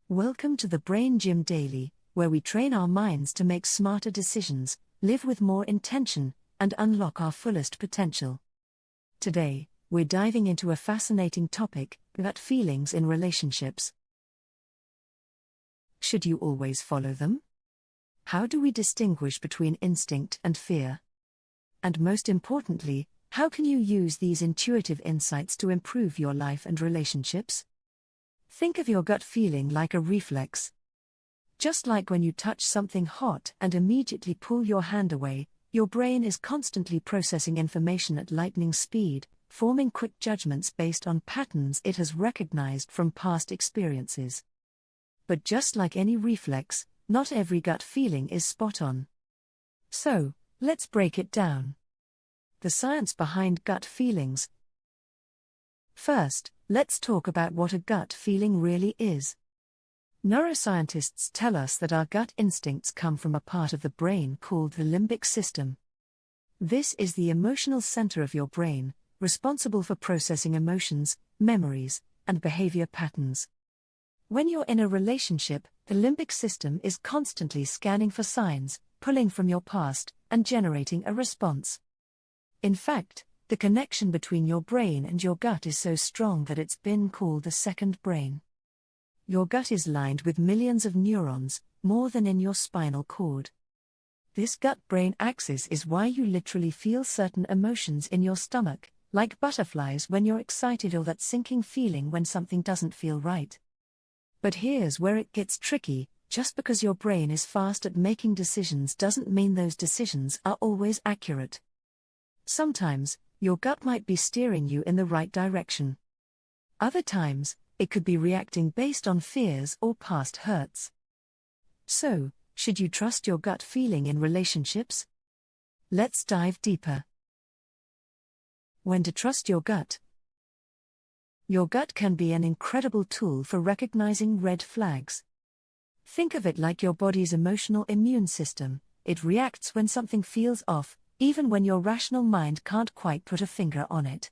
Welcome to the Brain Gym Daily, where we train our minds to make smarter decisions, live with more intention, and unlock our fullest potential. Today, we're diving into a fascinating topic: gut feelings in relationships. Should you always follow them? How do we distinguish between instinct and fear? And most importantly, how can you use these intuitive insights to improve your life and relationships? Think of your gut feeling like a reflex. Just like when you touch something hot and immediately pull your hand away, your brain is constantly processing information at lightning speed, forming quick judgments based on patterns it has recognized from past experiences. But just like any reflex, not every gut feeling is spot on. So, let's break it down. The science behind gut feelings. First, let's talk about what a gut feeling really is. Neuroscientists tell us that our gut instincts come from a part of the brain called the limbic system. This is the emotional center of your brain, responsible for processing emotions, memories, and behavior patterns. When you're in a relationship, the limbic system is constantly scanning for signs, pulling from your past, and generating a response. In fact, the connection between your brain and your gut is so strong that it's been called the second brain. Your gut is lined with millions of neurons, more than in your spinal cord. This gut-brain axis is why you literally feel certain emotions in your stomach, like butterflies when you're excited or that sinking feeling when something doesn't feel right. But here's where it gets tricky: just because your brain is fast at making decisions doesn't mean those decisions are always accurate. Sometimes, your gut might be steering you in the right direction. Other times, it could be reacting based on fears or past hurts. So, should you trust your gut feeling in relationships? Let's dive deeper. When to trust your gut. Your gut can be an incredible tool for recognizing red flags. Think of it like your body's emotional immune system. It reacts when something feels off, even when your rational mind can't quite put a finger on it.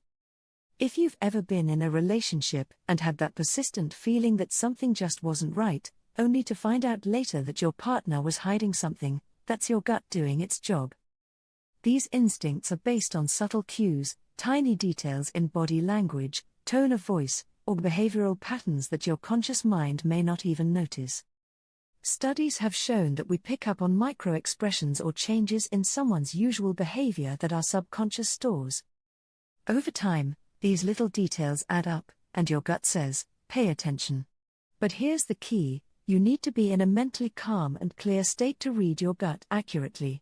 If you've ever been in a relationship and had that persistent feeling that something just wasn't right, only to find out later that your partner was hiding something, that's your gut doing its job. These instincts are based on subtle cues, tiny details in body language, tone of voice, or behavioral patterns that your conscious mind may not even notice. Studies have shown that we pick up on micro-expressions or changes in someone's usual behavior that our subconscious stores. Over time, these little details add up, and your gut says, pay attention. But here's the key: you need to be in a mentally calm and clear state to read your gut accurately.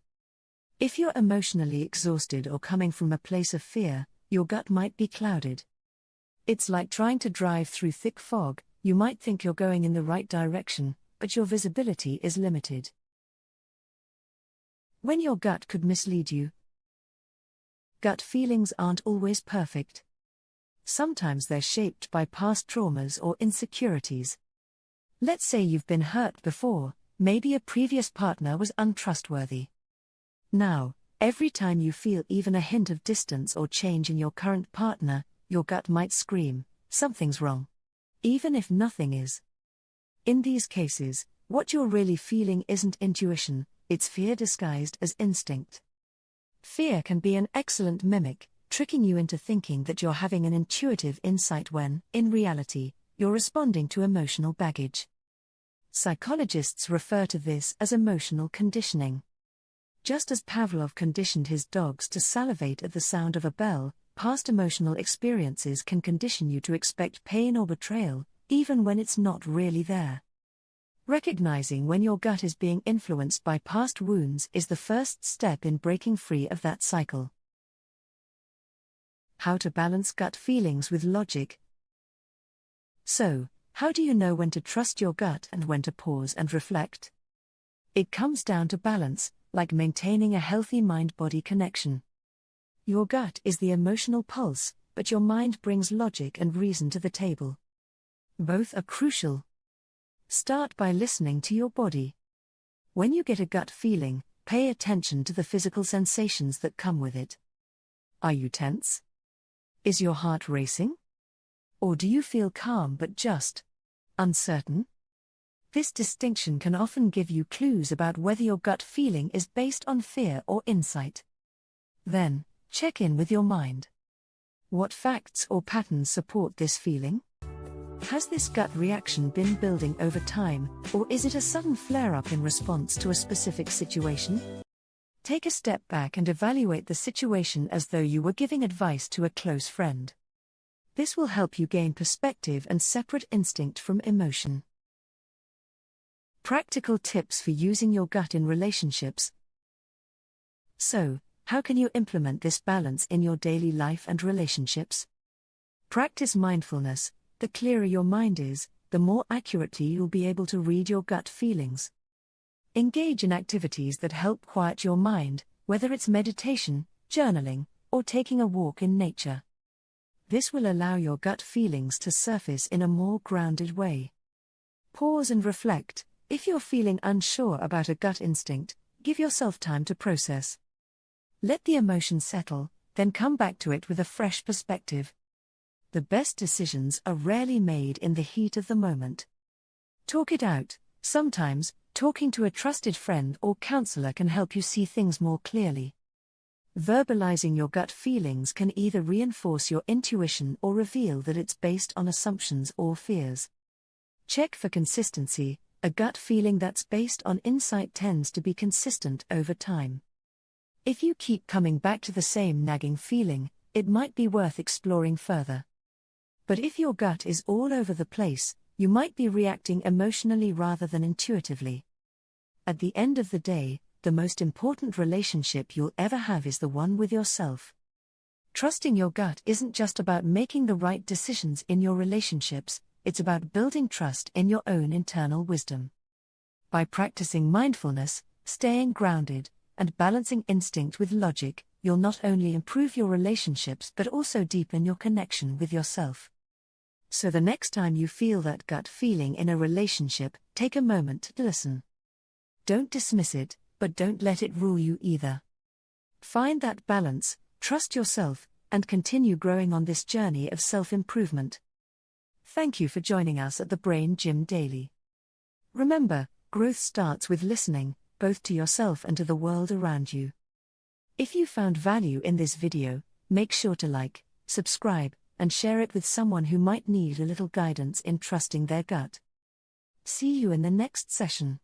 If you're emotionally exhausted or coming from a place of fear, your gut might be clouded. It's like trying to drive through thick fog. You might think you're going in the right direction, but your visibility is limited. When your gut could mislead you. Gut feelings aren't always perfect. Sometimes they're shaped by past traumas or insecurities. Let's say you've been hurt before, maybe a previous partner was untrustworthy. Now, every time you feel even a hint of distance or change in your current partner, your gut might scream, something's wrong. Even if nothing is. In these cases, what you're really feeling isn't intuition, it's fear disguised as instinct. Fear can be an excellent mimic, tricking you into thinking that you're having an intuitive insight when, in reality, you're responding to emotional baggage. Psychologists refer to this as emotional conditioning. Just as Pavlov conditioned his dogs to salivate at the sound of a bell, past emotional experiences can condition you to expect pain or betrayal, even when it's not really there. Recognizing when your gut is being influenced by past wounds is the first step in breaking free of that cycle. How to balance gut feelings with logic. So, how do you know when to trust your gut and when to pause and reflect? It comes down to balance, like maintaining a healthy mind-body connection. Your gut is the emotional pulse, but your mind brings logic and reason to the table. Both are crucial. Start by listening to your body. When you get a gut feeling, pay attention to the physical sensations that come with it. Are you tense? Is your heart racing? Or do you feel calm but just uncertain? This distinction can often give you clues about whether your gut feeling is based on fear or insight. Then, check in with your mind. What facts or patterns support this feeling? Has this gut reaction been building over time, or is it a sudden flare-up in response to a specific situation? Take a step back and evaluate the situation as though you were giving advice to a close friend. This will help you gain perspective and separate instinct from emotion. Practical tips for using your gut in relationships. So, how can you implement this balance in your daily life and relationships? Practice mindfulness. The clearer your mind is, the more accurately you'll be able to read your gut feelings. Engage in activities that help quiet your mind, whether it's meditation, journaling, or taking a walk in nature. This will allow your gut feelings to surface in a more grounded way. Pause and reflect. If you're feeling unsure about a gut instinct, give yourself time to process. Let the emotion settle, then come back to it with a fresh perspective. The best decisions are rarely made in the heat of the moment. Talk it out. Sometimes, talking to a trusted friend or counselor can help you see things more clearly. Verbalizing your gut feelings can either reinforce your intuition or reveal that it's based on assumptions or fears. Check for consistency. A gut feeling that's based on insight tends to be consistent over time. If you keep coming back to the same nagging feeling, it might be worth exploring further. But if your gut is all over the place, you might be reacting emotionally rather than intuitively. At the end of the day, the most important relationship you'll ever have is the one with yourself. Trusting your gut isn't just about making the right decisions in your relationships, it's about building trust in your own internal wisdom. By practicing mindfulness, staying grounded, and balancing instinct with logic, you'll not only improve your relationships but also deepen your connection with yourself. So the next time you feel that gut feeling in a relationship, take a moment to listen. Don't dismiss it, but don't let it rule you either. Find that balance, trust yourself, and continue growing on this journey of self-improvement. Thank you for joining us at the Brain Gym Daily. Remember, growth starts with listening, both to yourself and to the world around you. If you found value in this video, make sure to like, subscribe, and share it with someone who might need a little guidance in trusting their gut. See you in the next session.